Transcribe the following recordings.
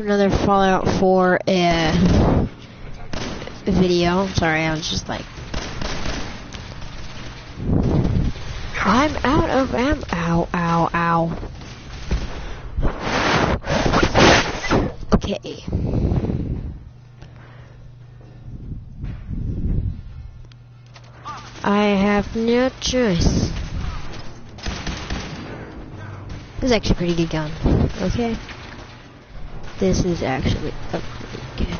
another Fallout 4 video. Sorry, I was just like, I'm out of ammo. Ow, ow, ow. Okay. I have no choice. This is actually a pretty good gun. Okay. This is actually a pretty good.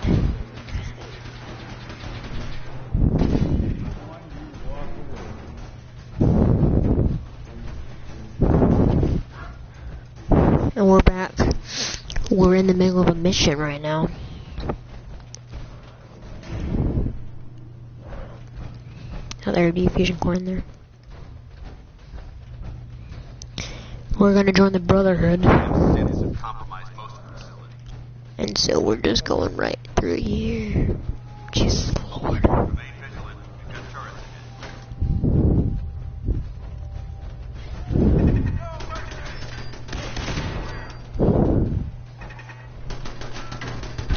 And we're back. We're in the middle of a mission right now. Oh, there'd be a fusion core in there. We're gonna join the Brotherhood. And so we're just going right through here. Jesus Lord.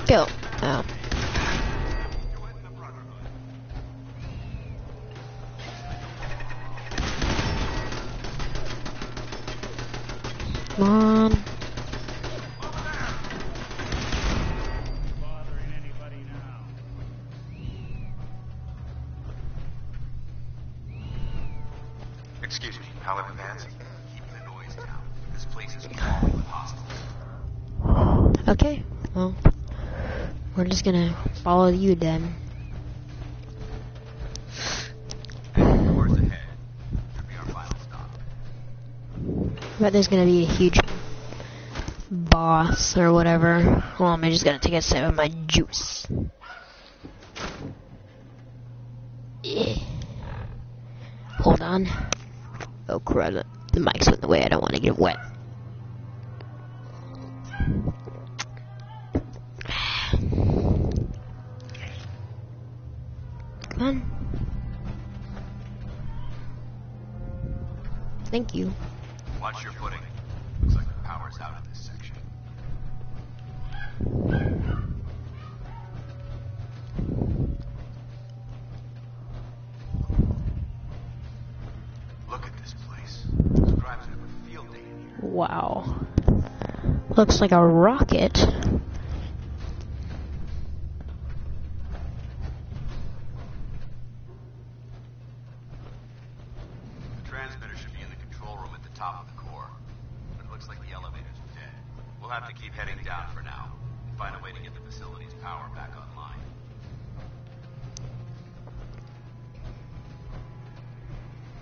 Go. Oh. Come on. Excuse me, Pilot Vance. Keep the noise down. This place is crawling with hostiles. Okay, well, we're just gonna follow you then. Doors ahead. Should be our final stop. But there's gonna be a huge boss or whatever. Well, I'm just gonna take a sip of my juice. Yeah. Hold on. Oh crap, the mic's in the way, I don't want to get wet. Come on. Thank you. Watch your footing. Looks like the power's out in this section. Look at this place. Scribes have a field day in here. Wow. Looks like a rocket. The transmitter should be in the control room at the top of the core. But it looks like the elevators are dead. We'll have to keep heading down for now and find a way to get the facility's power back online.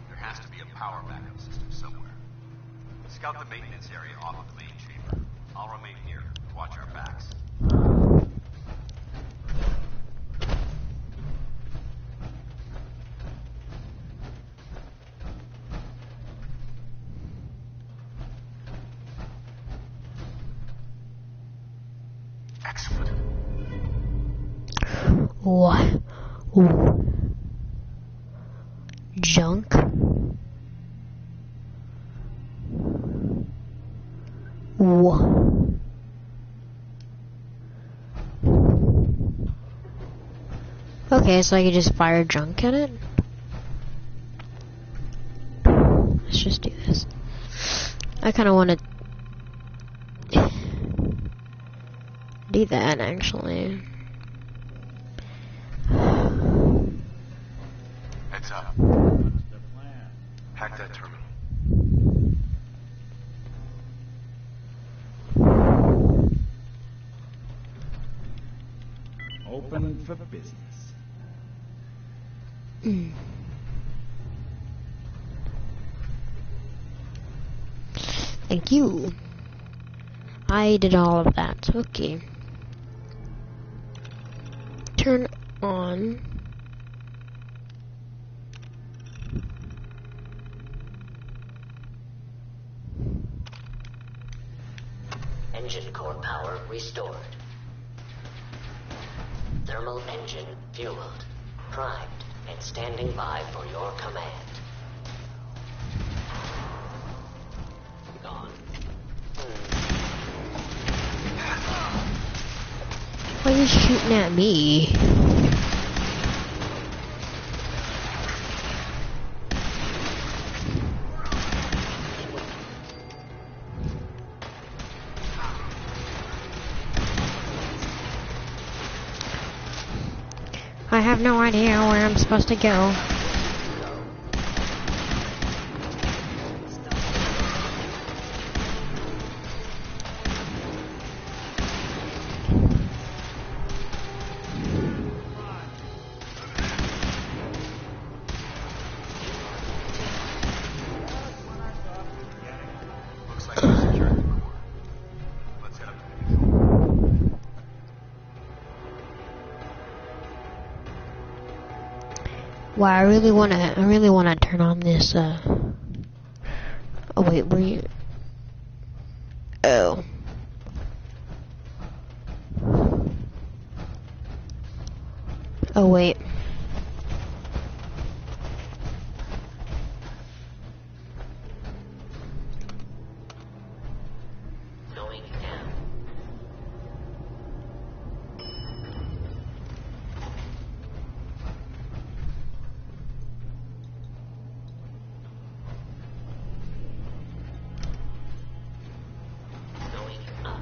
There has to be a power backup system somewhere. Scout the maintenance area off of the main chamber. I'll remain here to watch our backs. Excellent. What? Ooh. Junk? Whoa. Okay, so I can just fire junk at it? Let's just do this. I kinda wanna do that, actually. Heads up. Hack that terminal. Open for business. Thank you. I did all of that. Okay. Turn on. Engine core power restored. Thermal engine fueled, primed, and standing by for your command. Gone. are you shooting at me? I have no idea where I'm supposed to go. Looks like we've secured the core. Let's head up to the control room. Wow, I really wanna turn on this, oh wait, were you? Oh. Oh wait. Going down. Going up.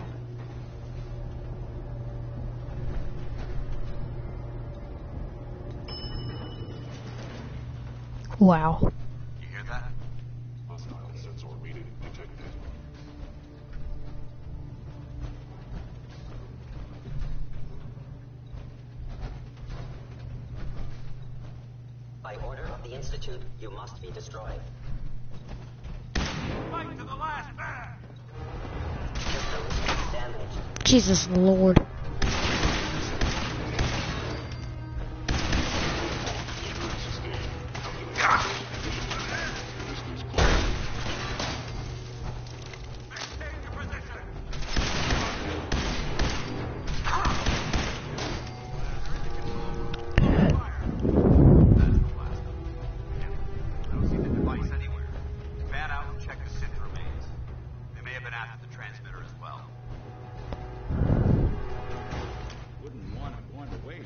Wow. You hear that? Hostile sensor reading detected. By order of the Institute, you must be destroyed. Fight to the last man! Systems damaged. Jesus Lord. Maintain your position! I don't see the device anywhere. Fan out and check the synth remains. They may have been after the transmitter as well. Wouldn't want to wander away.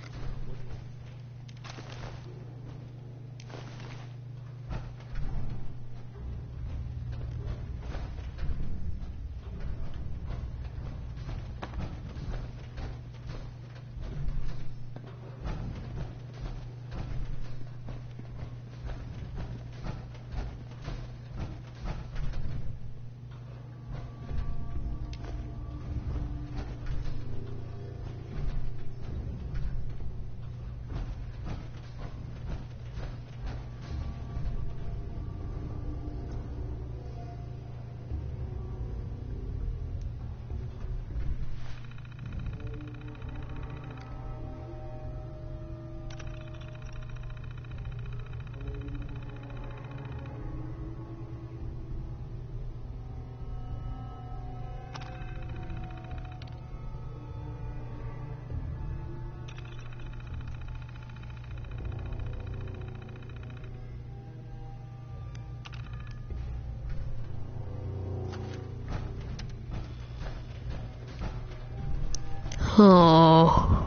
Oh.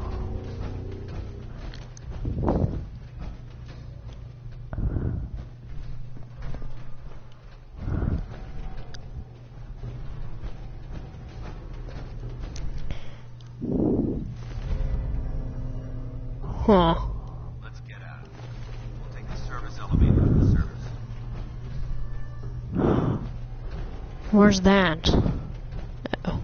Huh. Let's get out. We'll take the service elevator to the surface. Where's that? Oh.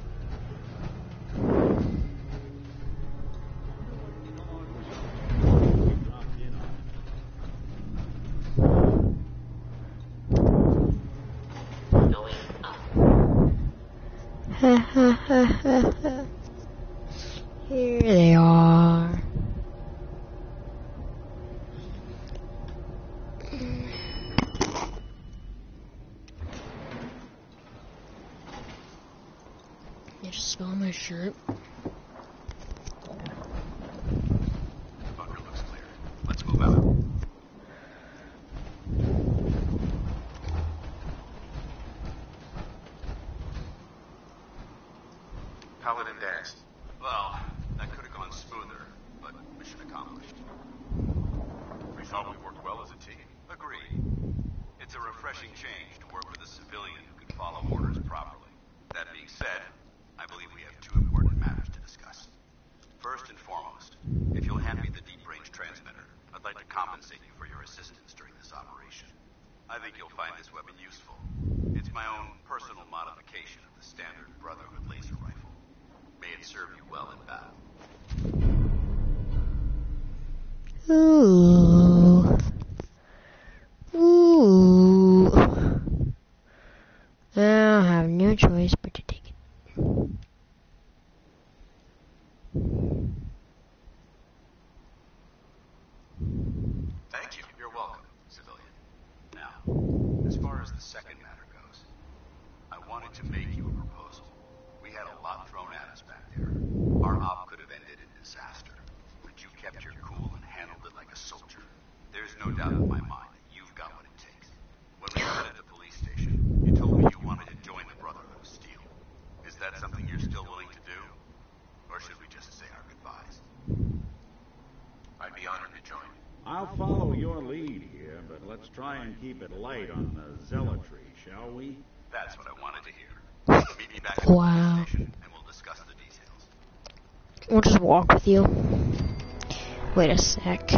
Going up. Ha ha ha ha ha. Here they are. I just spilled on my shirt. Bunker looks clear. Let's move out. Paladin danced. Well, that could have gone smoother, but mission accomplished. We thought we worked well as a team. Agreed. It's a refreshing change to work with a civilian who can follow orders properly. That being said, I believe we have two important matters to discuss. First and foremost, if you'll hand me the deep-range transmitter, I'd like to compensate you for your assistance during this operation. I think you'll find this weapon useful. It's my own personal modification of the standard Brotherhood laser rifle. May it serve you well in battle. Ooh. Ooh. I'll have no choice but to take it. Thank you. You're welcome, civilian. Now, as far as the second matter goes, I wanted to make you a proposal. We had a lot thrown at us back there. Our op could have ended in disaster, but you kept your cool and handled it like a soldier. There's no doubt in my mind that you've got what it takes. When we met at the police station, you told me you wanted to join the Brotherhood of Steel. Is that something you're still willing to do? Or should we just say our goodbyes? I'd be honored to join. I'll follow your lead here, but let's try and keep it light on the zealotry, shall we? That's what I wanted to hear. Meet me back at the Wow. police station, and we'll discuss the details. We'll just walk with you. Wait a sec.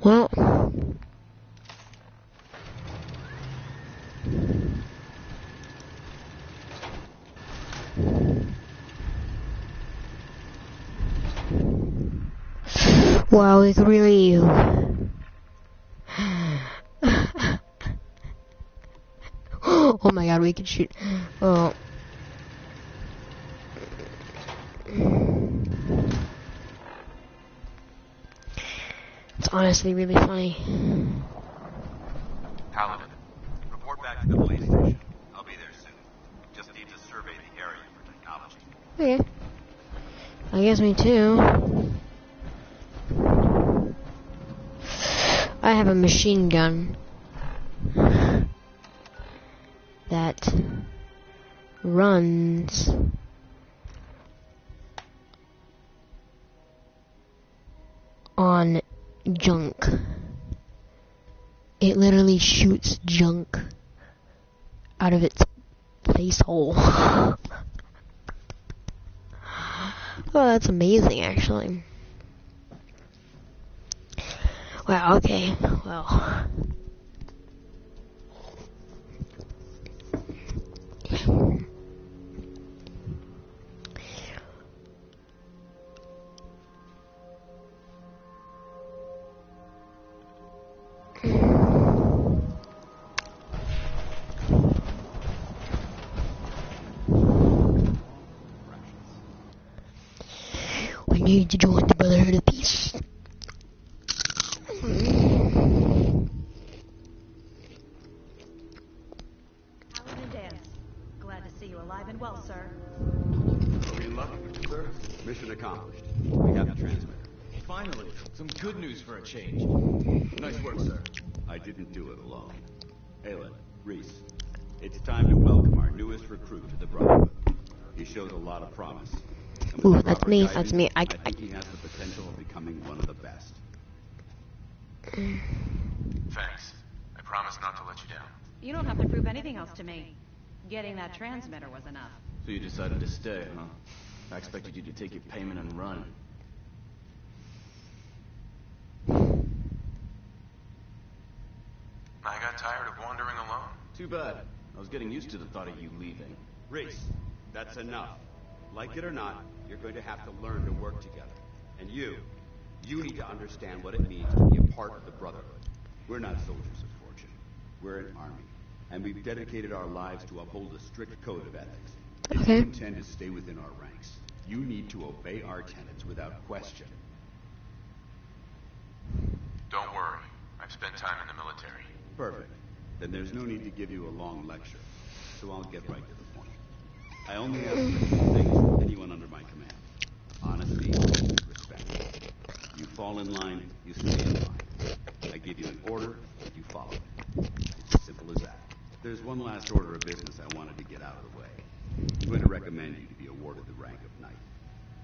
Well. Wow, we could really... Oh my god, we could shoot... Oh. It's honestly really funny. Paladin, report back to the police station. I'll be there soon. Just need to survey the area for technology. Okay. I guess me too. I have a machine gun that runs on junk. It literally shoots junk out of its face hole. Oh, that's amazing, actually. Wow, okay, well. We need to join the Brotherhood of Peace. Well, sir. Are we in luck, sir? Mission accomplished. We have the transmitter. Finally, some good news for a change. Nice work, sir. I didn't do it alone. Aylin, Reese, it's time to welcome our newest recruit to the Brotherhood. He shows a lot of promise. And with Ooh, the that's proper me, guidance, that's me. I think he has the potential of becoming one of the best. Thanks. I promise not to let you down. You don't have to prove anything else to me. Getting that transmitter was enough. So you decided to stay, huh? I expected you to take your payment and run. I got tired of wandering alone. Too bad. I was getting used to the thought of you leaving. Reese, that's enough. Like it or not, you're going to have to learn to work together. And you need to understand what it means to be a part of the Brotherhood. We're not soldiers of fortune. We're an army. And we've dedicated our lives to uphold a strict code of ethics. If you intend to stay within our ranks, you need to obey our tenets without question. Don't worry. I've spent time in the military. Perfect. Then there's no need to give you a long lecture. So I'll get right to the point. I only ask for two things from anyone under my command. Honesty and respect. You fall in line, you stay in line. I give you an order, you follow it. It's There's one last order of business I wanted to get out of the way. I'm going to recommend you to be awarded the rank of knight.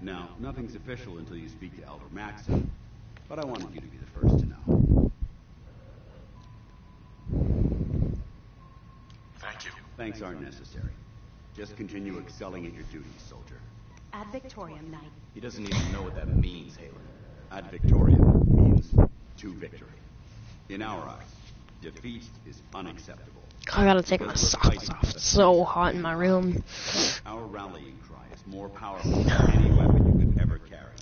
Now, nothing's official until you speak to Elder Maxon, but I wanted you to be the first to know. Thank you. Thanks aren't necessary. Just continue excelling at your duties, soldier. Ad Victoriam, Knight. He doesn't even know what that means, Halen. Ad Victoriam means to victory. In our eyes, defeat is unacceptable. I gotta take my socks off. It's so hot in my room. Our rallying cry is more powerful than any weapon you could ever carry.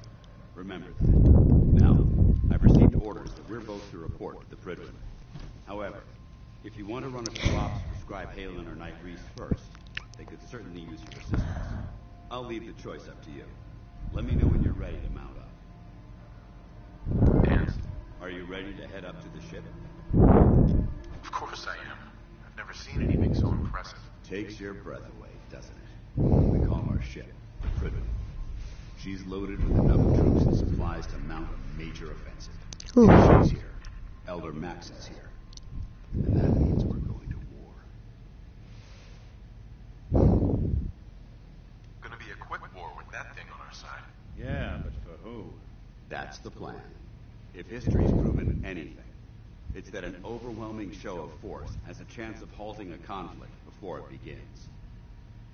Remember that. Now, I've received orders that we're both to report to the Pridwen. However, if you want to run a few ops to describe Halen or Knight Reese first, they could certainly use your assistance. I'll leave the choice up to you. Let me know when you're ready to mount up. Yes. Are you ready to head up to the ship? Of course I am. I've never seen anything so impressive. Takes your breath away, doesn't it? We call our ship the Pridwen. She's loaded with enough troops and supplies to mount a major offensive. Ooh. She's here. Elder Max is here. And that means we're going to war. Gonna be a quick war with that thing on our side. Yeah, but for who? That's the plan. If history's proven anything, it's that an overwhelming show of force has a chance of halting a conflict before it begins.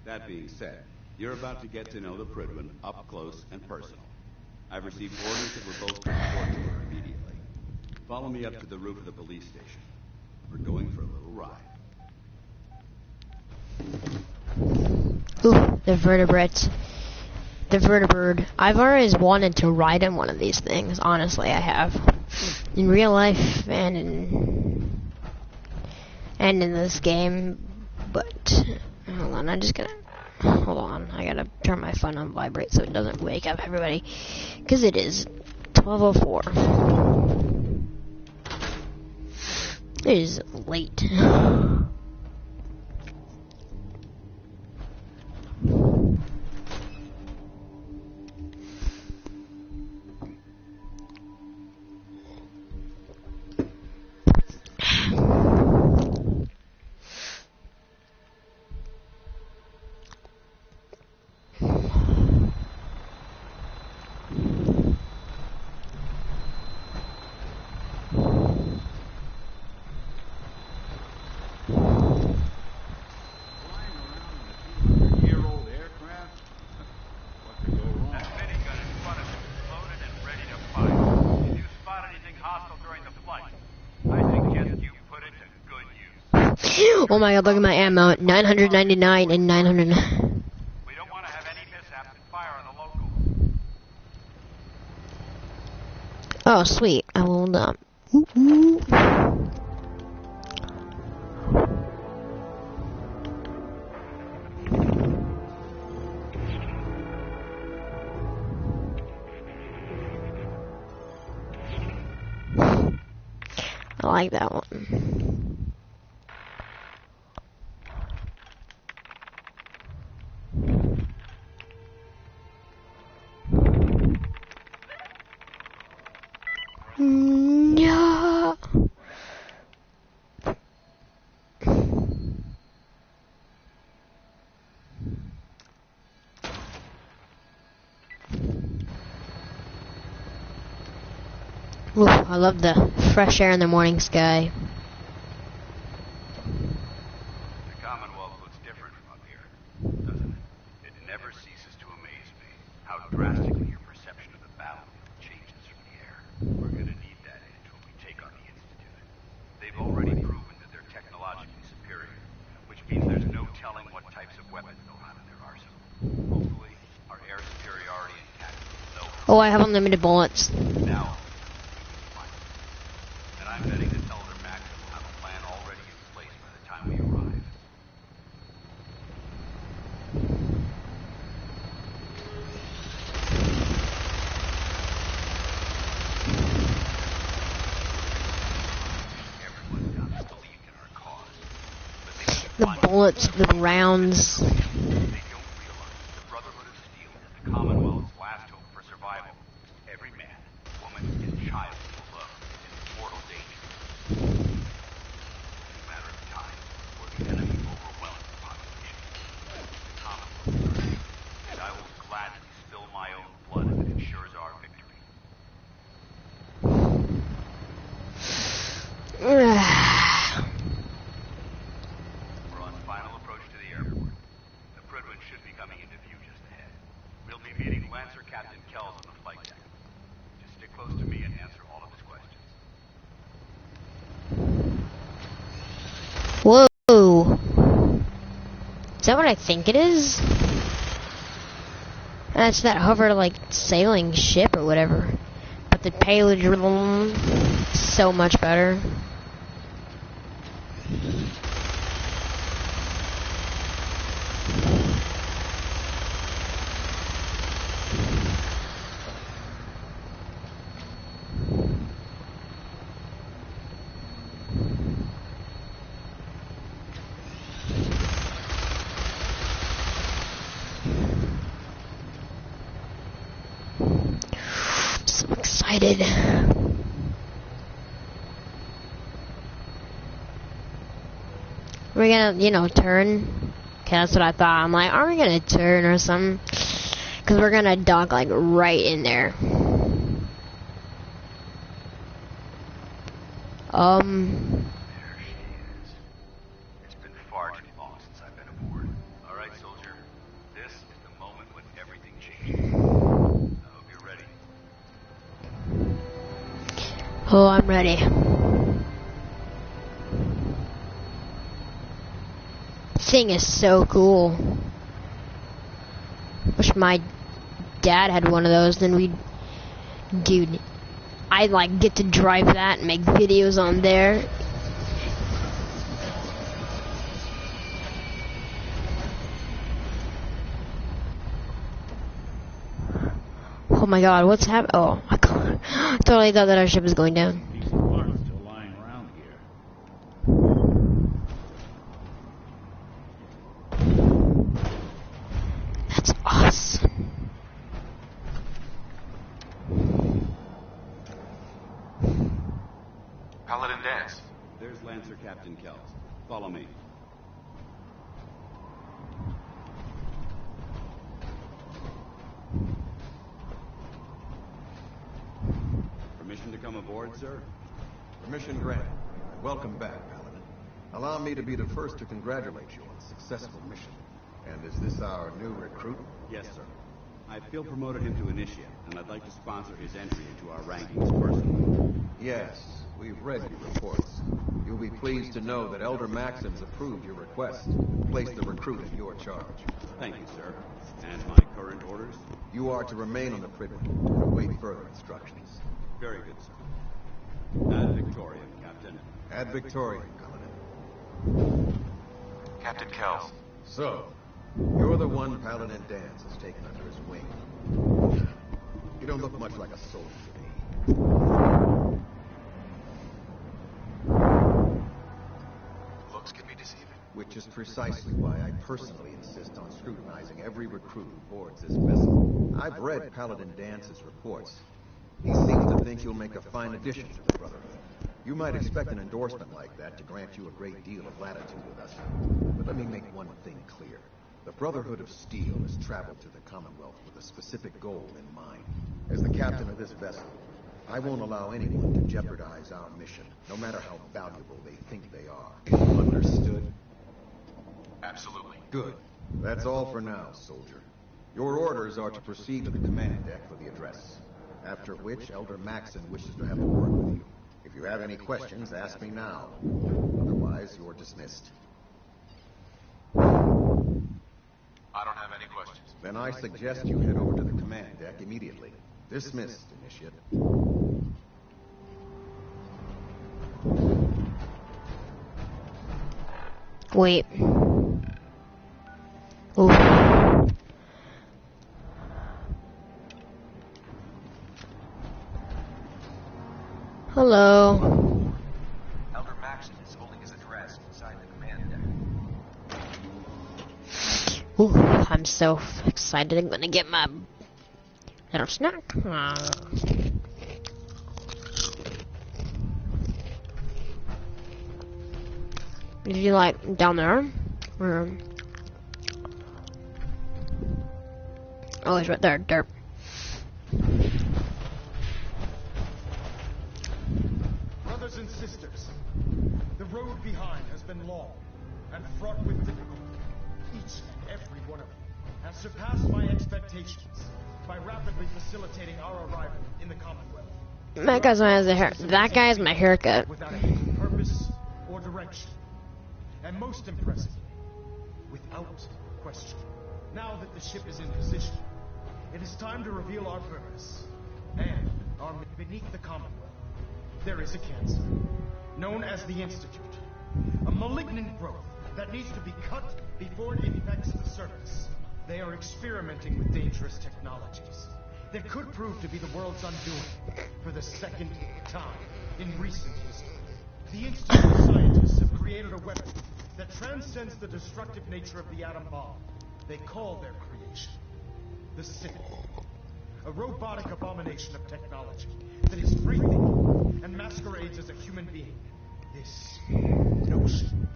That being said, you're about to get to know the Pridwen up close and personal. I've received orders that we're both to report to her immediately. Follow me up to the roof of the police station. We're going for a little ride. Ooh, the vertebrates. The vertibird. I've always wanted to ride in one of these things. Honestly, I have. In real life and in this game. But hold on, I'm just gonna hold on. I gotta turn my phone on vibrate so it doesn't wake up everybody, because it is 12:04. It is late. Oh my god, look at my ammo. 999 and 900. We don't want to have any mishaps and fire on the locals. Oh, sweet. I leveled up. Ooh, ooh. I like that one. Yeah. Ooh, I love the fresh air in the morning sky. The Commonwealth looks different from up here, doesn't it? It never ceases to amaze me how drastically your perception of the battlefield changes from the air. We're gonna need that edge when we take on the Institute. They've already proven that they're technologically superior, which means there's no telling what types of weapons they'll have in their arsenal. Hopefully, our air superiority and tactics will know. Oh, I have unlimited bullets. Now, and I'm betting that Elder Max will have a plan already in place by the time we arrive. Everyone's got to believe in our cause. But The bullets, the rounds. they don't realize the Brotherhood of Steel is the Commonwealth's last hope for survival. Every man, woman, and child below is in mortal danger. It's a matter of time before the Communicating Lancer Captain Kells on the flight deck. Just stick close to me and answer all of his questions. Whoa. Is that what I think it is? That's that hover, like, sailing ship or whatever. But the payload is so much better. Excited. We're gonna, turn. Okay, that's what I thought. I'm like, are we gonna turn or something? Because we're gonna dock, like, right in there. There she is. It's been far too long since I've been aboard. All right, soldier. This is the moment when everything changes. I hope you're ready. Oh, I'm ready. Thing is so cool. Wish my dad had one of those, then dude, I'd like get to drive that and make videos on there. Oh my god, what's happening? Oh my god. Totally thought that our ship was going down. These parts still lying around here. That's awesome. Paladin Dance. There's Lancer Captain Kells. Follow me. Permission to come aboard, sir? Permission granted. Welcome back, Paladin. Allow me to be the first to congratulate you on a successful mission. And is this our new recruit? Yes, sir. I feel promoted him to initiate, and I'd like to sponsor his entry into our rankings personally. Yes, we've read your reports. You'll be pleased to know that Elder Maxim's approved your request to place the recruit in your charge. Thank you, sir. And my current orders? You are to remain on the Pridman and await further instructions. Very good, sir. Ad Victoriam, Captain. Ad Victoriam, Paladin. Captain Kells. So, you're the one Paladin Dance has taken under his wing. You don't look much like a soldier to me. Looks can be deceiving. Which is precisely why I personally insist on scrutinizing every recruit who boards this vessel. I've read Paladin Dance's reports. He seems to think you'll make a fine addition to the Brotherhood. You might expect an endorsement like that to grant you a great deal of latitude with us. But let me make one thing clear. The Brotherhood of Steel has traveled to the Commonwealth with a specific goal in mind. As the captain of this vessel, I won't allow anyone to jeopardize our mission, no matter how valuable they think they are. Understood? Absolutely. Good. That's all for now, soldier. Your orders are to proceed to the command deck for the address. After which, Elder Maxim wishes to have a word with you. If you have any questions, ask me now. Otherwise, you're dismissed. I don't have any questions. Then I suggest you head over to the command deck immediately. Dismissed, Initiate. Wait. Oh. Hello. Elder Maxim is holding his address inside the command deck. Ooh, I'm so excited. I'm gonna get my little snack. Did you like down there? Oh, it's right there. Derp. Brothers and sisters, the road behind has been long and fraught with difficulty. Each and every one of you has surpassed my expectations by rapidly facilitating our arrival in the Commonwealth. That guy's my hair. That guy's my haircut. Without a hidden purpose or direction. And most impressively, without question. Now that the ship is in position, it is time to reveal our purpose. And beneath the Commonwealth, there is a cancer, known as the Institute. A malignant growth that needs to be cut before it infects the surface. They are experimenting with dangerous technologies that could prove to be the world's undoing for the second time in recent history. The Institute scientists have created a weapon that transcends the destructive nature of the atom bomb. They call their creation the Cynic. A robotic abomination of technology that is free-thinking and masquerades as a human being. This notion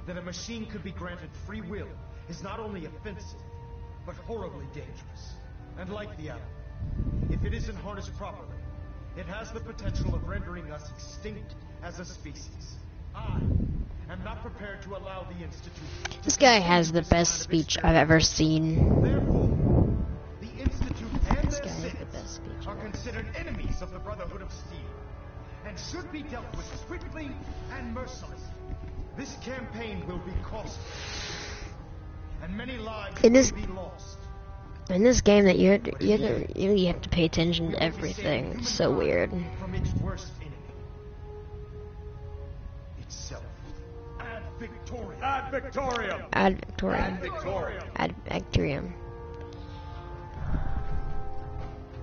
that a machine could be granted free will is not only offensive, but horribly dangerous. And like the atom, if it isn't harnessed properly, it has the potential of rendering us extinct as a species. I am not prepared to allow the Institute... This guy has the best speech I've ever seen. Therefore, the Institute and their citizens are considered enemies of the Brotherhood of Steel, and should be dealt with swiftly and mercilessly. This campaign will be costly, and many lives will be lost. In this game, that you have to pay attention to everything. It's so weird. From its worst enemy, itself. Ad Victoriam. Ad Victoriam. Ad Victoriam. Ad Victoriam. Ad Victoriam.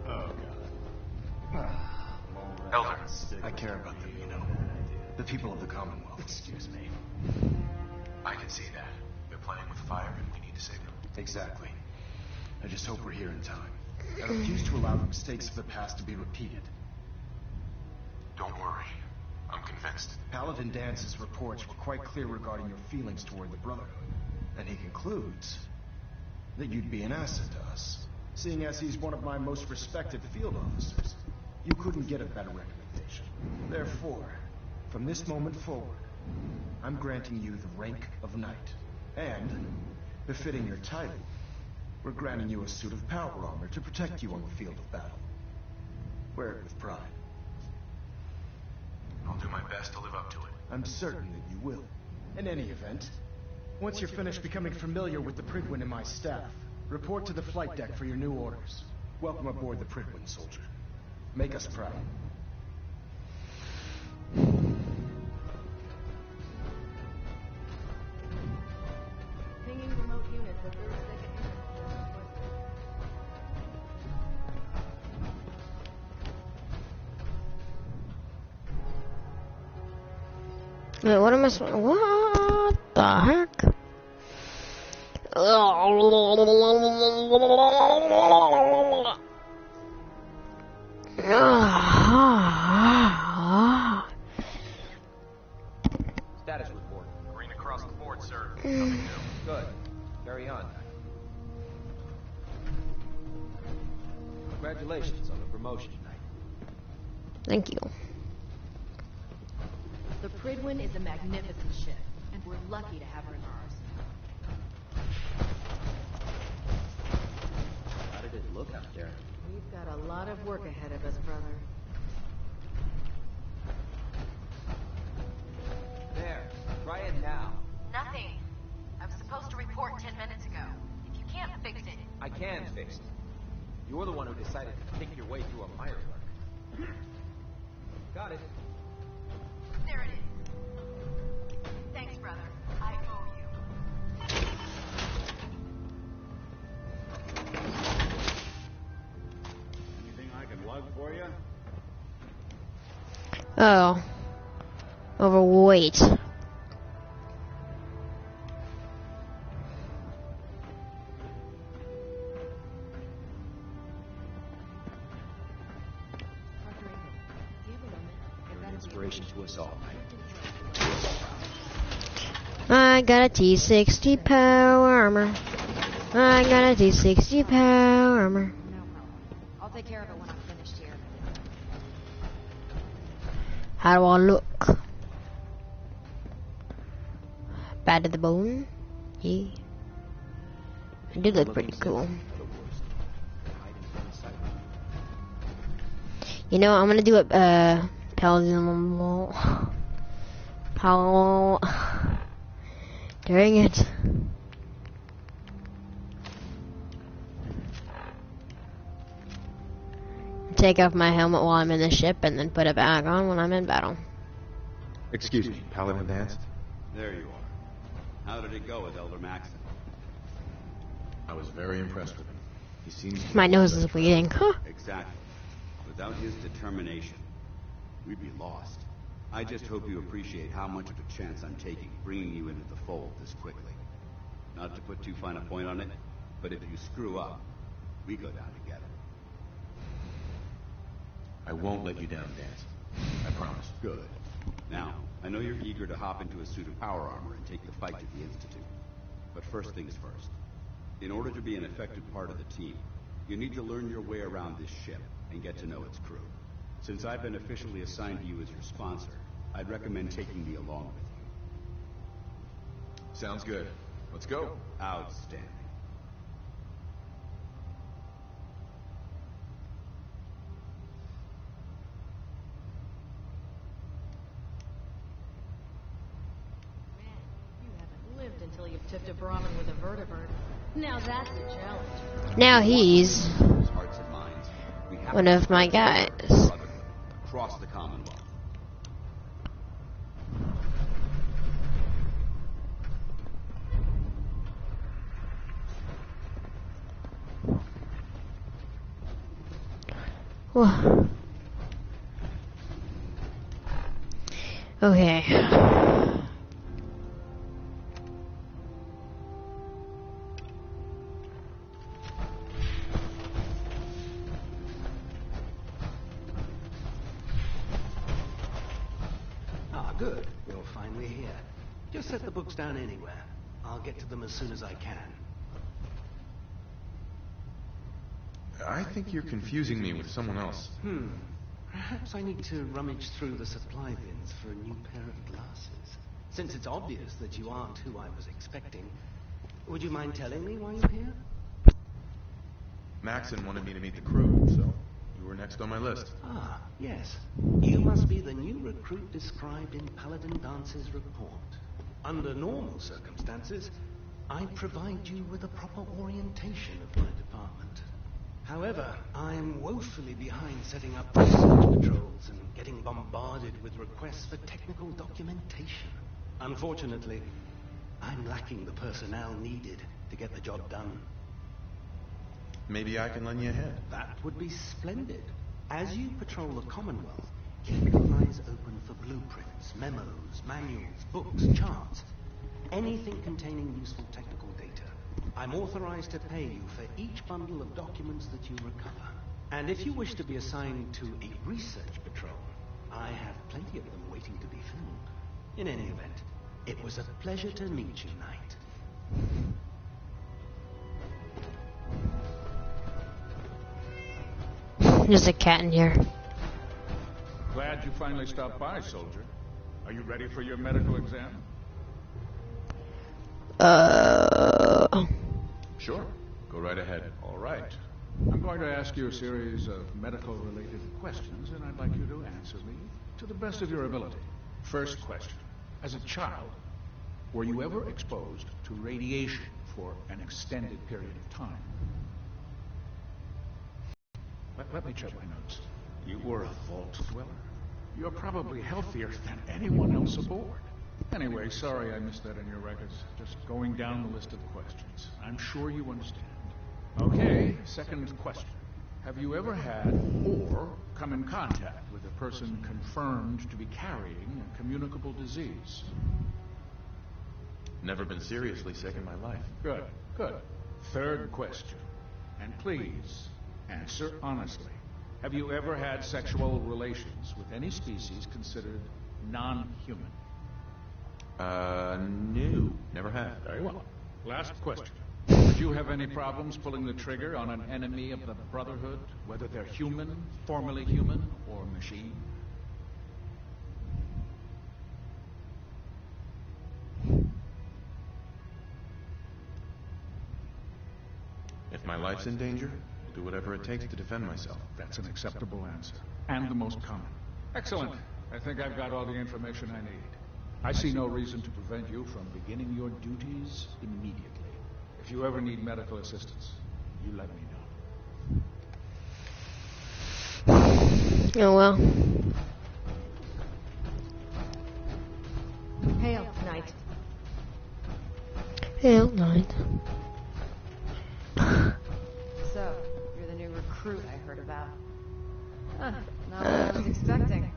Oh God. Elder, I care about them, you know. The people of the Commonwealth. Excuse me. I can see that. They're playing with fire and we need to save them. Exactly. I just hope we're here in time. I refuse to allow the mistakes of the past to be repeated. Don't worry. I'm convinced. Paladin Dance's reports were quite clear regarding your feelings toward the Brotherhood. And he concludes that you'd be an asset to us. Seeing as he's one of my most respected field officers, you couldn't get a better recommendation. Therefore, from this moment forward, I'm granting you the rank of Knight. And, befitting your title, we're granting you a suit of power armor to protect you on the field of battle. Wear it with pride. I'll do my best to live up to it. I'm certain that you will. In any event, once you're finished becoming familiar with the Pridwin and my staff, report to the flight deck for your new orders. Welcome aboard the Pridwin, soldier. Make us proud. Pinging remote units at 32nd. Wait, what am I supposed? What the heck? Status report. Green across the board, sir. Good. Carry on. Congratulations on the promotion tonight. Thank you. The Pridwin is a magnificent ship, and we're lucky to have her in ours. How did it look out there? We've got a lot of work ahead of us, brother. There. Try it now. Nothing. I was supposed to report 10 minutes ago. If you can't fix it... I can fix it. You're the one who decided to pick your way through a mirelurk. Got it. There it is. Thanks, brother. I owe you. Anything I can lug for you? Oh. Overweight. You're an inspiration to us all, Knight. I got a T60 power armor. I got a T60 power armor. No problem. I'll take care of it when I'm finished here. How do I look? Bad to the bone? Yeah. It did look pretty cool. You know, I'm gonna do it, Paladin. Dang it. Take off my helmet while I'm in the ship and then put it back on when I'm in battle. Excuse me, Paladin Dance? There you are. How did it go with Elder Maxon? I was very impressed with him. He seems to My nose is bleeding. Huh. Exactly. Without his determination, we'd be lost. I just hope you appreciate how much of a chance I'm taking, bringing you into the fold this quickly. Not to put too fine a point on it, but if you screw up, we go down together. I won't let you down, Dance. I promise. Good. Now, I know you're eager to hop into a suit of power armor and take the fight to the Institute. But first things first. In order to be an effective part of the team, you need to learn your way around this ship and get to know its crew. Since I've been officially assigned to you as your sponsor, I'd recommend taking me along with you. Sounds good. Let's go. Outstanding. Lived until you've tipped a Brahmin with a vertibird. Now that's a challenge. Now he's Hearts and minds. We have one of my guys. Across the Commonwealth. Whoa. Okay. Good. You're finally here. Just set the books down anywhere. I'll get to them as soon as I can. I think you're confusing me with someone else. Perhaps I need to rummage through the supply bins for a new pair of glasses. Since it's obvious that you aren't who I was expecting, would you mind telling me why you're here? Maxon wanted me to meet the crew, so you were next on my list. Ah, yes. You must be the new recruit described in Paladin Dance's report. Under normal circumstances, I'd provide you with a proper orientation of my department. However, I'm woefully behind setting up research patrols and getting bombarded with requests for technical documentation. Unfortunately, I'm lacking the personnel needed to get the job done. Maybe I can lend you a hand. That would be splendid. As you patrol the Commonwealth, keep your eyes open for blueprints, memos, manuals, books, charts, anything containing useful technical data. I'm authorized to pay you for each bundle of documents that you recover. And if you wish to be assigned to a research patrol, I have plenty of them waiting to be filled. In any event, it was a pleasure to meet you, Knight. There's a cat in here. Glad you finally stopped by, soldier. Are you ready for your medical exam? Sure. Go right ahead. All right. I'm going to ask you a series of medical-related questions, and I'd like you to answer me to the best of your ability. First question. As a child, were you ever exposed to radiation for an extended period of time? Let me check my notes. You were a vault dweller. You're probably healthier than anyone else aboard. Anyway, sorry I missed that in your records. Just going down the list of questions. I'm sure you understand. Okay, second question. Have you ever had or come in contact with a person confirmed to be carrying a communicable disease? Never been seriously sick in my life. Good, good. Third question. And please, answer honestly. Have you ever had sexual relations with any species considered non-human? No. Never have. Very well. Last question. Did you have any problems pulling the trigger on an enemy of the Brotherhood, whether they're human, formerly human, or machine? my life's in danger, I'll do whatever it takes to defend myself. That's an acceptable answer. And the most common. Excellent. I think I've got all the information I need. I see no reason to prevent you from beginning your duties immediately. If you ever need medical assistance, you let me know. Oh well. Hail, Knight. Hail, Knight. So, you're the new recruit I heard about. Huh, not what I was expecting.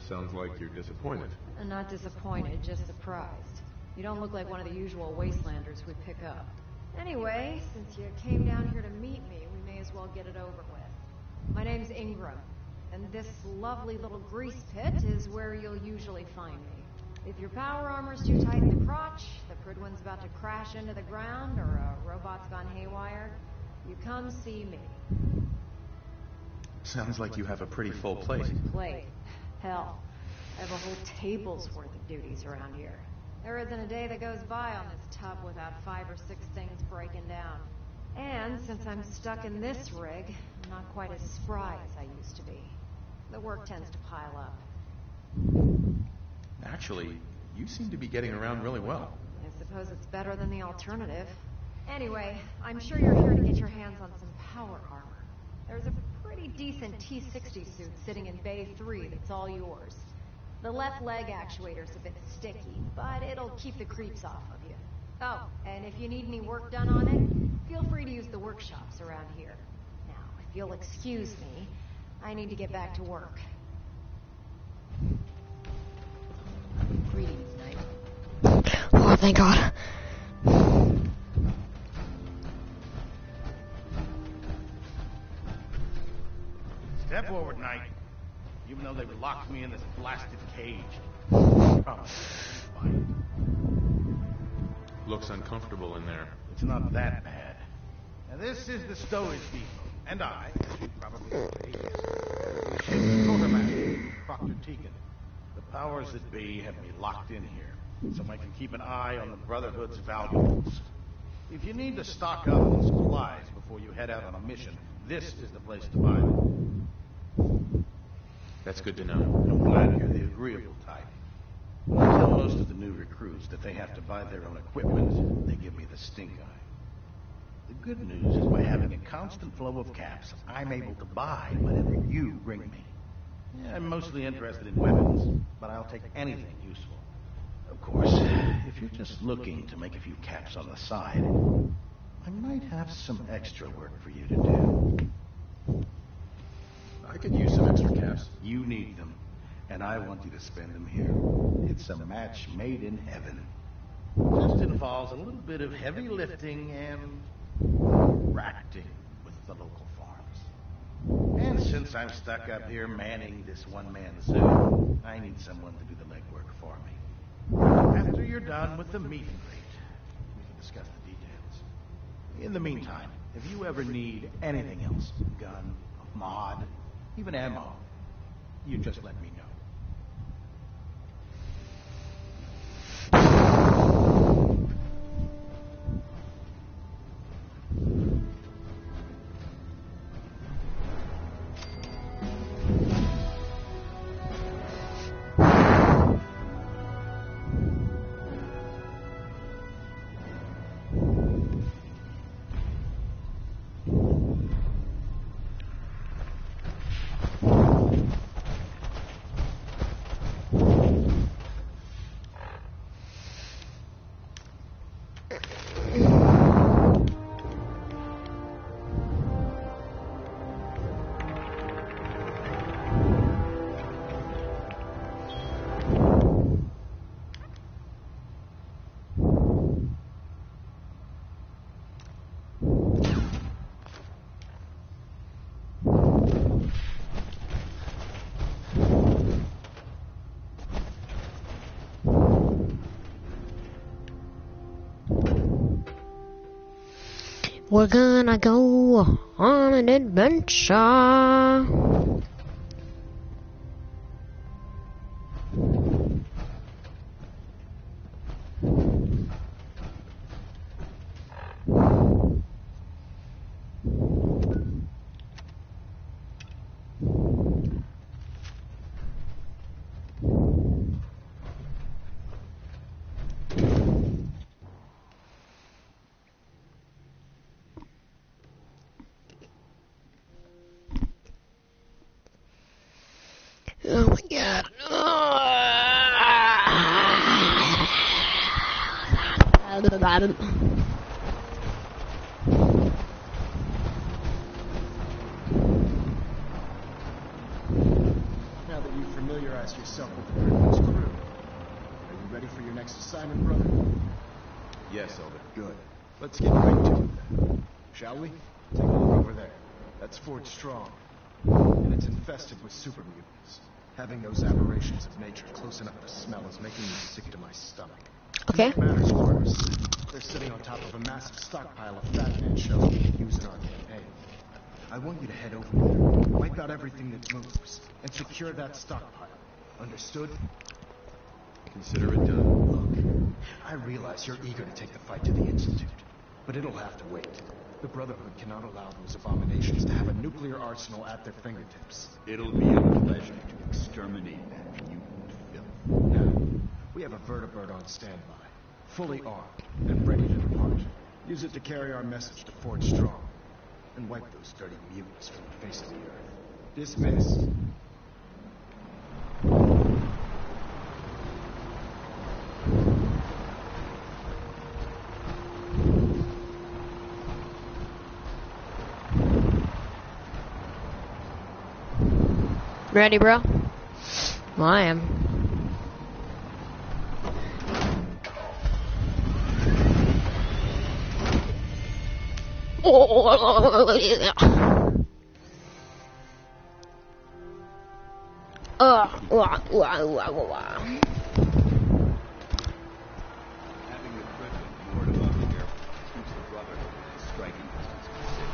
Sounds like you're disappointed. I'm not disappointed, just surprised. You don't look like one of the usual wastelanders we pick up. Anyway, since you came down here to meet me, we may as well get it over with. My name's Ingram, and this lovely little grease pit is where you'll usually find me. If your power armor's too tight in the crotch, the Pridwin's about to crash into the ground, or a robot's gone haywire, you come see me. Sounds like you have a pretty full plate. Plate? Hell, I have a whole table's worth of duties around here. There isn't a day that goes by on this tub without 5 or 6 things breaking down. And since I'm stuck in this rig, I'm not quite as spry as I used to be. The work tends to pile up. Actually, you seem to be getting around really well. I suppose it's better than the alternative. Anyway, I'm sure you're here to get your hands on some power armor. There's a pretty decent T-60 suit sitting in Bay 3 that's all yours. The left leg actuator's a bit sticky, but it'll keep the creeps off of you. Oh, and if you need any work done on it, feel free to use the workshops around here. Now, if you'll excuse me, I need to get back to work. Greetings, Knight. Oh, thank God. Step forward, Knight. Even though they've locked me in this blasted cage. Promise. Looks uncomfortable in there. It's not that bad. Now this is the stowage depot, and I, as you probably know, the ship's quartermaster, Dr. Tegan. The powers that be have me locked in here, so I can keep an eye on the Brotherhood's valuables. If you need to stock up on supplies before you head out on a mission, this is the place to buy them. That's good to know. I'm glad you're the agreeable type. When I tell most of the new recruits that they have to buy their own equipment, they give me the stink eye. The good news is by having a constant flow of caps, I'm able to buy whatever you bring me. Yeah, I'm mostly interested in weapons, but I'll take anything useful. Of course, if you're just looking to make a few caps on the side, I might have some extra work for you to do. I could use some extra caps. You need them, and I want you to spend them here. It's a match made in heaven. Just involves a little bit of heavy lifting and racking with the local farms. And since I'm stuck up here manning this one-man zoo, I need someone to do the legwork for me. After you're done with the meet and greet, we can discuss the details. In the meantime, if you ever need anything else, a gun, a mod, even ammo, you just let me know. We're gonna go on an adventure. Yeah. Now that you've familiarized yourself with the Britain's crew, are you ready for your next assignment, brother? Yes, Elder. Good. Let's get right to it then. Shall we? Take a look over there. That's Fort Strong. And it's infested with super mutants. Having those aberrations of nature close enough to smell is making me sick to my stomach. Okay. What matters worse, they're sitting on top of a massive stockpile of Fat Man shells we can use in our campaign. I want you to head over there, wipe out everything that moves, and secure that stockpile. Understood? Consider it done. Look, I realize you're eager to take the fight to the Institute, but it'll have to wait. The Brotherhood cannot allow those abominations to have a nuclear arsenal at their fingertips. It'll be a pleasure to exterminate that mutant filth. Now, we have a vertibird on standby, fully armed and ready to depart. Use it to carry our message to Fort Strong, and wipe those dirty mutants from the face of the earth. Dismissed. Ready, bro? Well, I am. Having the Brooklyn moored above the airport keeps the Brotherhood within striking distance of the city.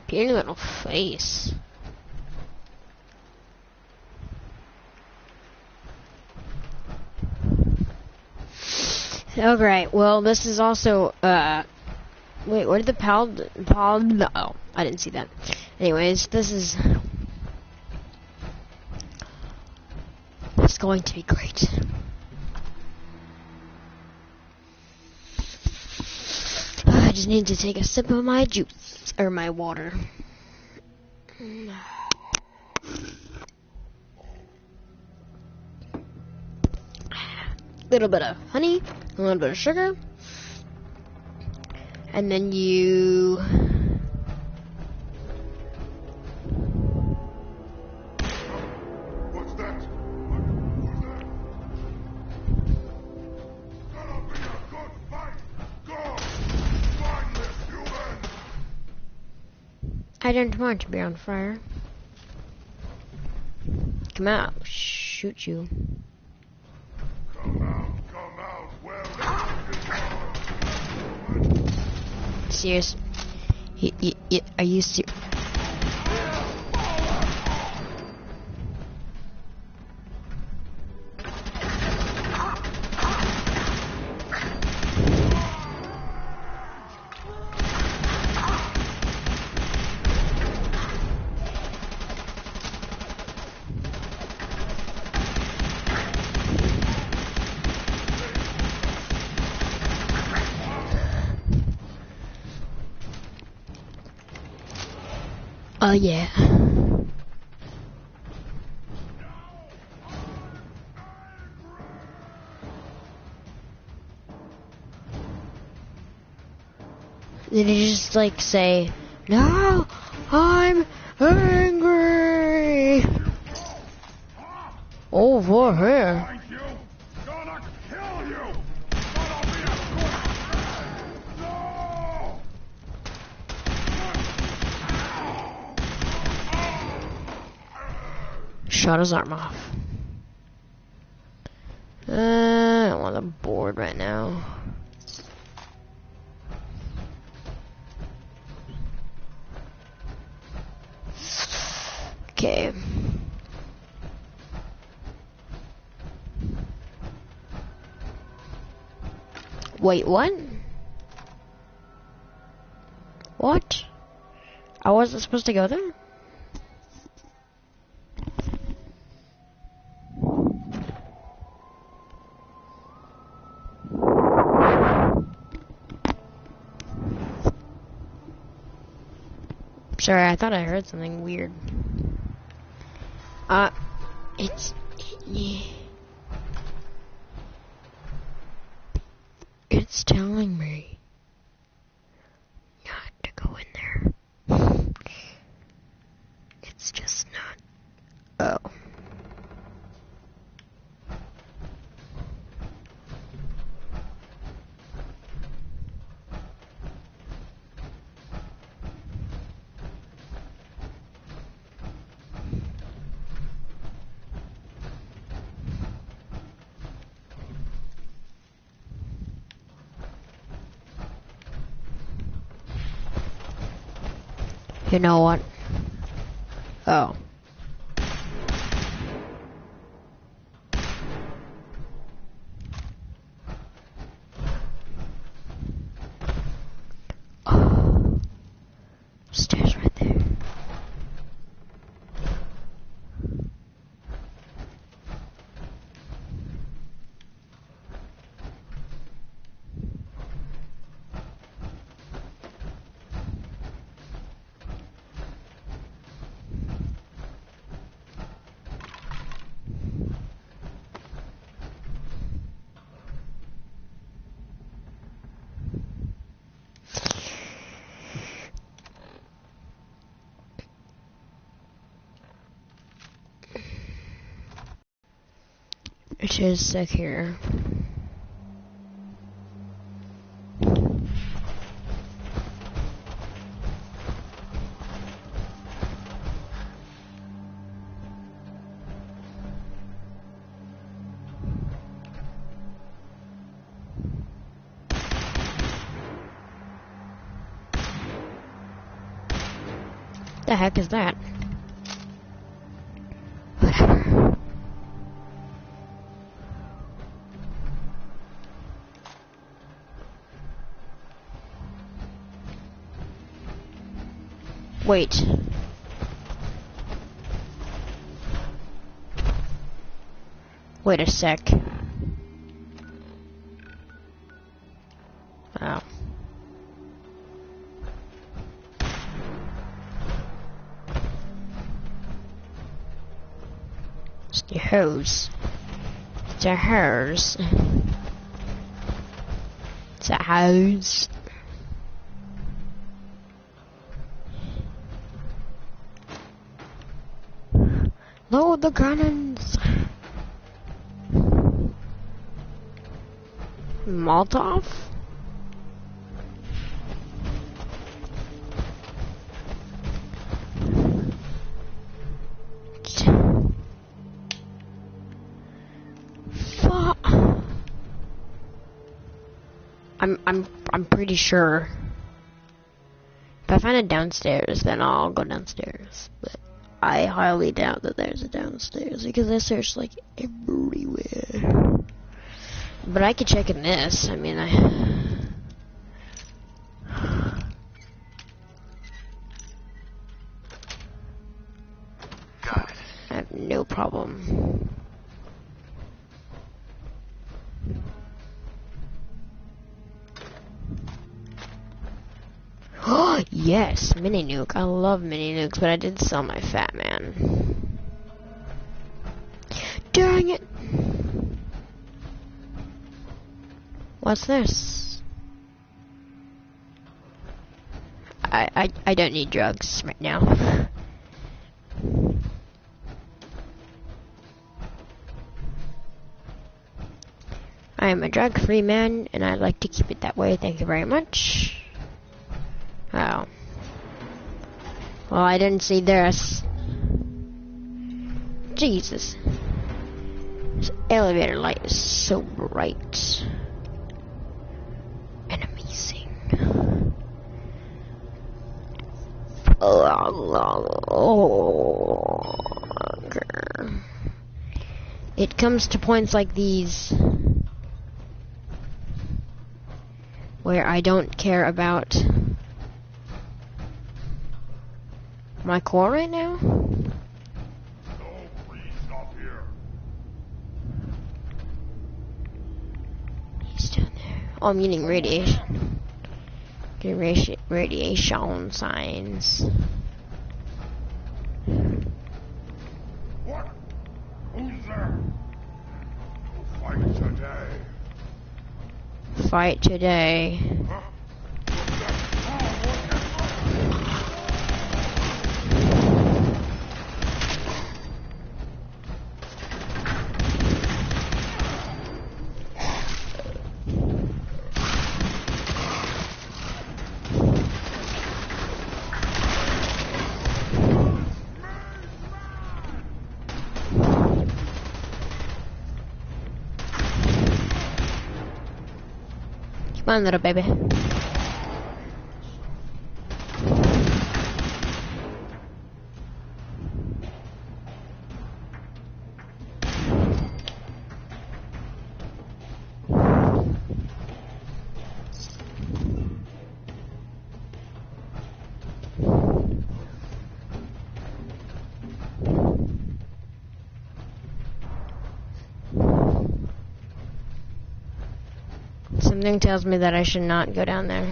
Puny little face. Oh, great. Well, this is also, wait, where did the oh, I didn't see that. Anyways, it's going to be great. I just need to take a sip of my juice, or my water. Little bit of honey, a little bit of sugar, and then you What's that? Who's that? Gonna be a good fight. Go! Mindless human! I don't want to be on fire. Come out, I'll shoot you. Come out, wherever you are. Serious? Are you serious? Oh yeah. Did he just like say, "No, I'm angry"? Over here. Gonna kill you! Gonna be a good no! Shot his arm off. I don't want the board right now. Okay. Wait, what? What? I wasn't supposed to go there? Sorry, I thought I heard something weird. It's telling me not to go in there. It's just not. Oh. You know what? Oh. Oh. Stairs right there. It is secure. The heck is that? Whatever. Wait. Wait a sec. Oh. It's the hose. It's a hose. It's a hose. Load the cannons. Molotov? Fuck. I'm pretty sure if I find it downstairs, then I'll go downstairs. But I highly doubt that there's a downstairs because I searched like everywhere. But I could check in this. I mean, Got it. I have no problem. Oh yes, mini nuke. I love mini nukes, but I did sell my fat man. Dang it! What's this? I don't need drugs right now. I am a drug-free man, and I'd like to keep it that way. Thank you very much. Oh. Well, I didn't see this. Jesus. This elevator light is so bright. And amazing. It comes to points like these where I don't care about my core right now. He's down there. Oh, I'm getting radiation. Getting radiation signs. What? Who's there? Fight today. Fight today. Come on, little baby. Something tells me that I should not go down there.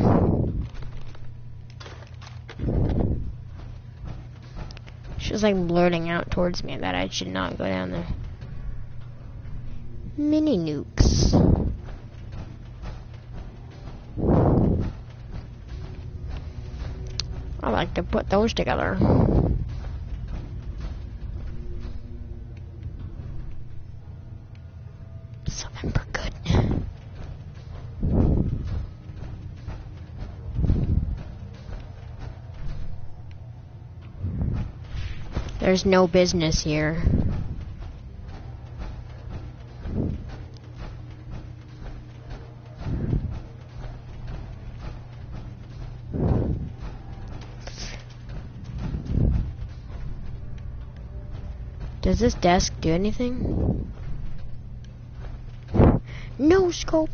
She's like blurting out towards me that I should not go down there. Mini nukes. I like to put those together. Something for good. There's no business here. Does this desk do anything? No scope.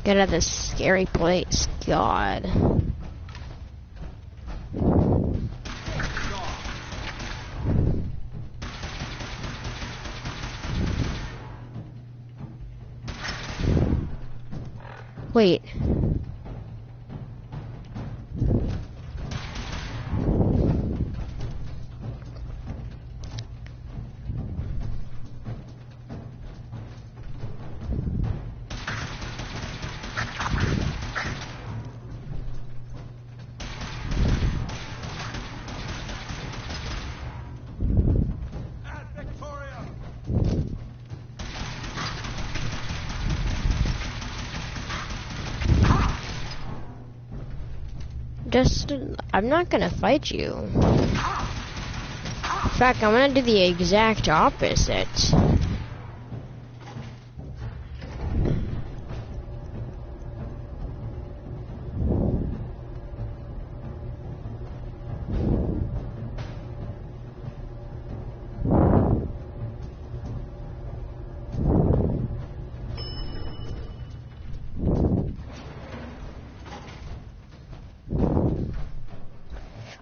Get out of this scary place, God. Wait. I'm not gonna fight you. In fact, I'm gonna do the exact opposite.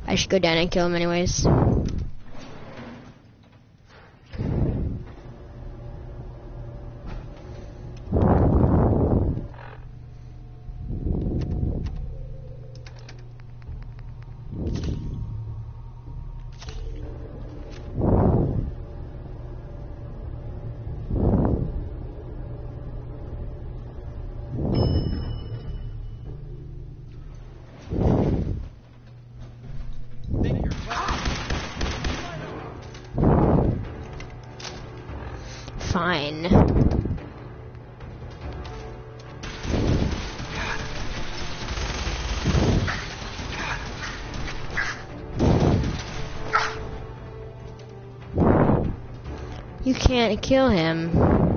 I should go down and kill him anyways. Fine. You can't kill him.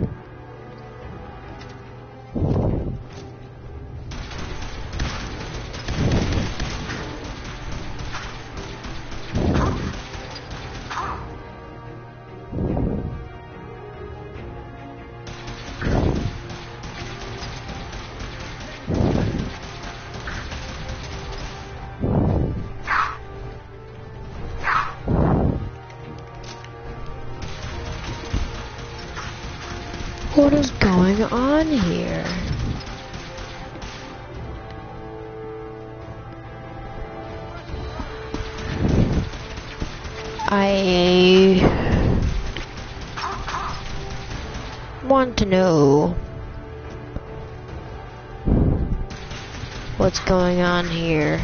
What is going on here? I want to know what's going on here.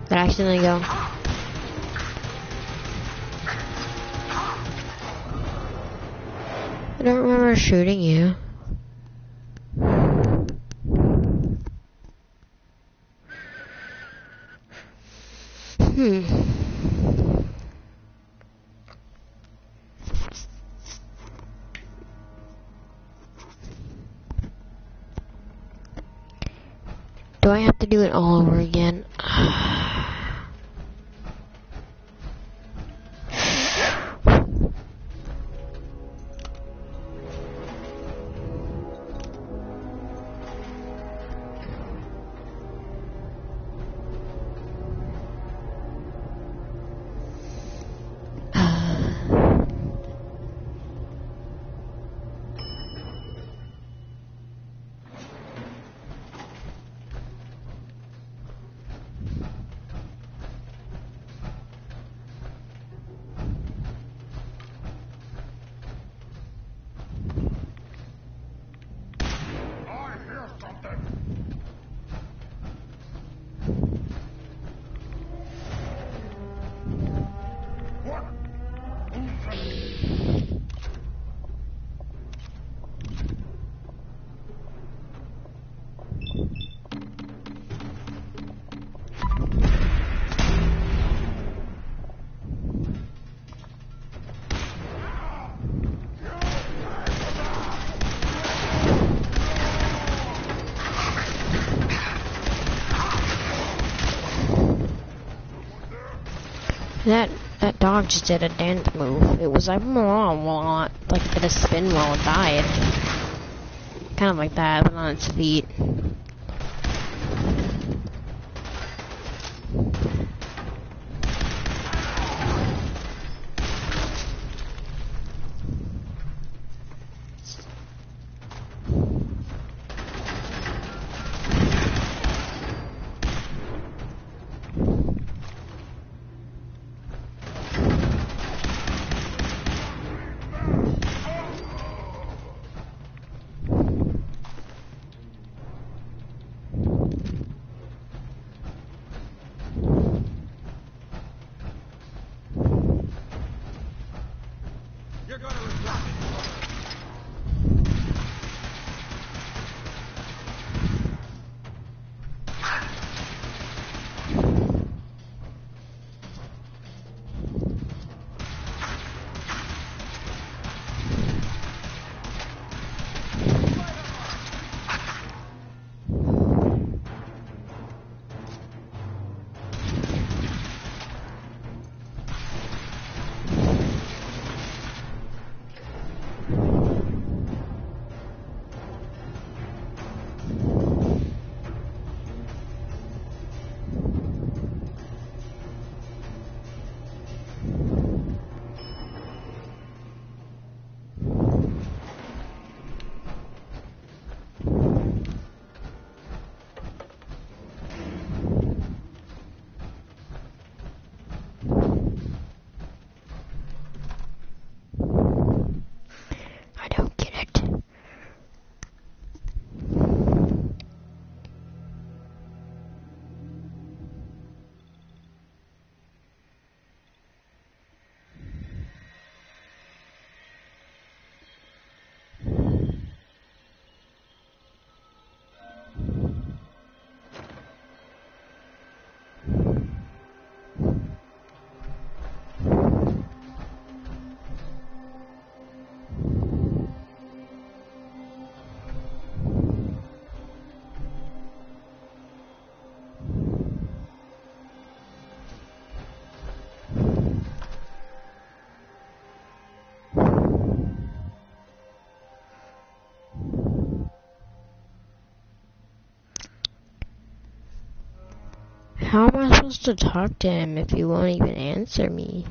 Did I accidentally go? I don't remember shooting you. Do I have to do it all over again? That dog just did a dance move. It was like like it did a spin while it died. Kind of like that, but on its feet. How am I supposed to talk to him if he won't even answer me?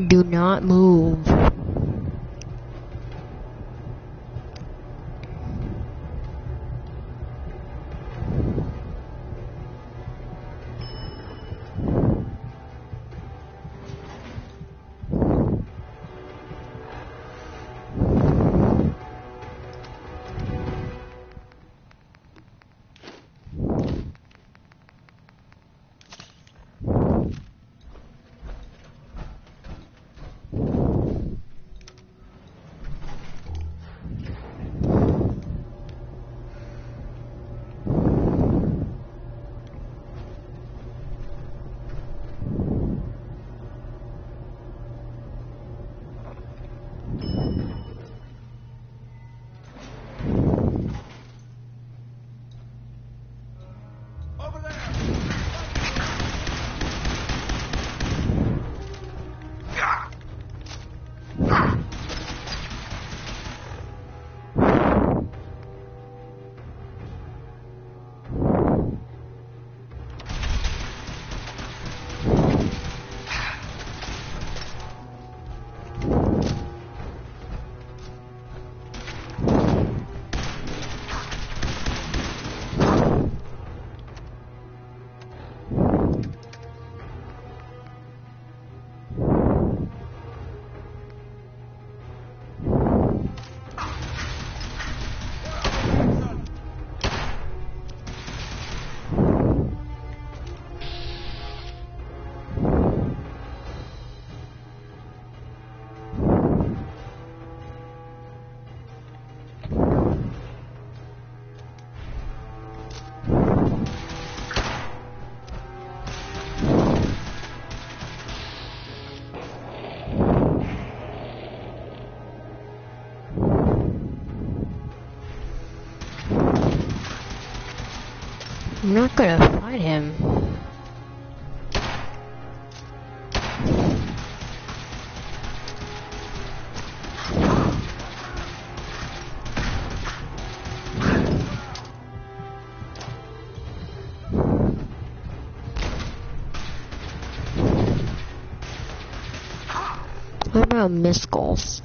Do not move. I'm not gonna fight him. What about missiles?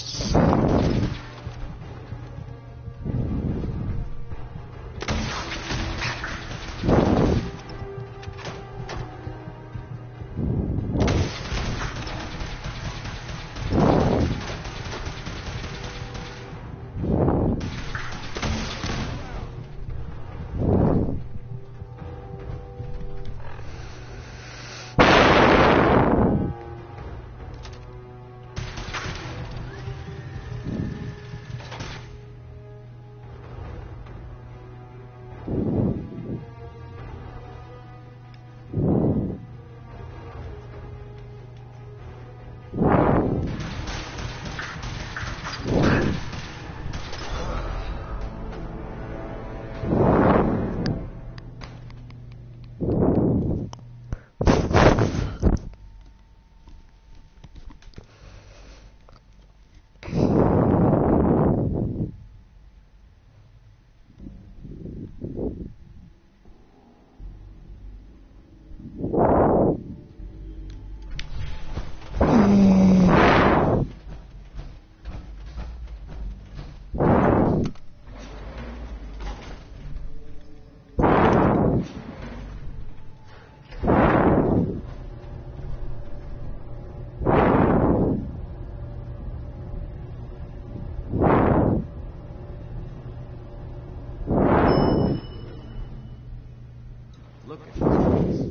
Look at this.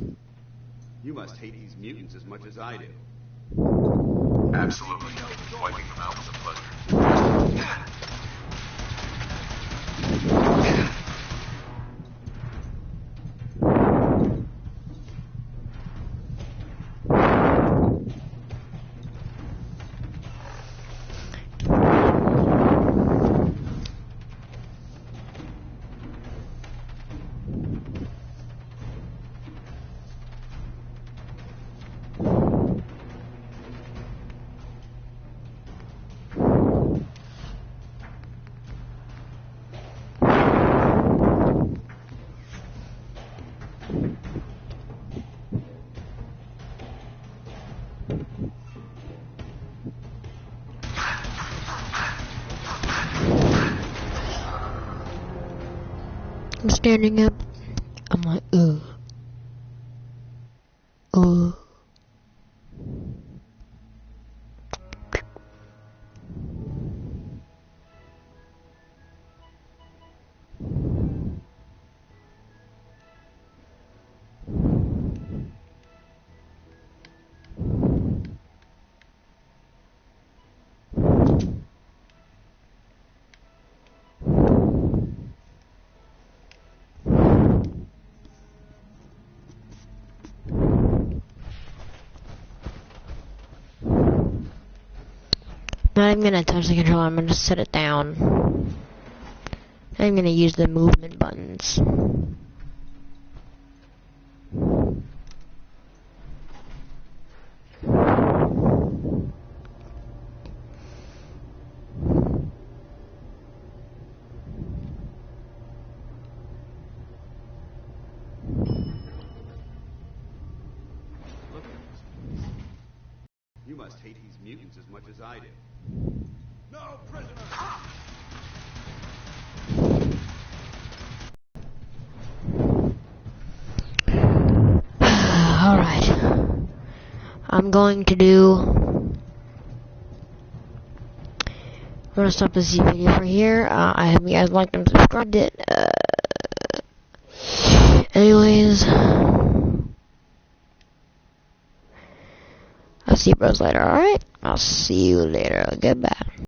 You must hate these mutants as much as I do. Absolutely. Wiping them out was a pleasure. I'm standing up. I'm like, ugh. Ugh. Not even gonna touch the controller, I'm gonna set it down. I'm gonna use the movement buttons. Look at this. You must hate these mutants as much as I do. No prisoner! Alright. I'm going to I'm gonna stop this video for here. I hope you guys liked and subscribed it. Anyways, I'll see you bros later, alright? I'll see you later. Goodbye.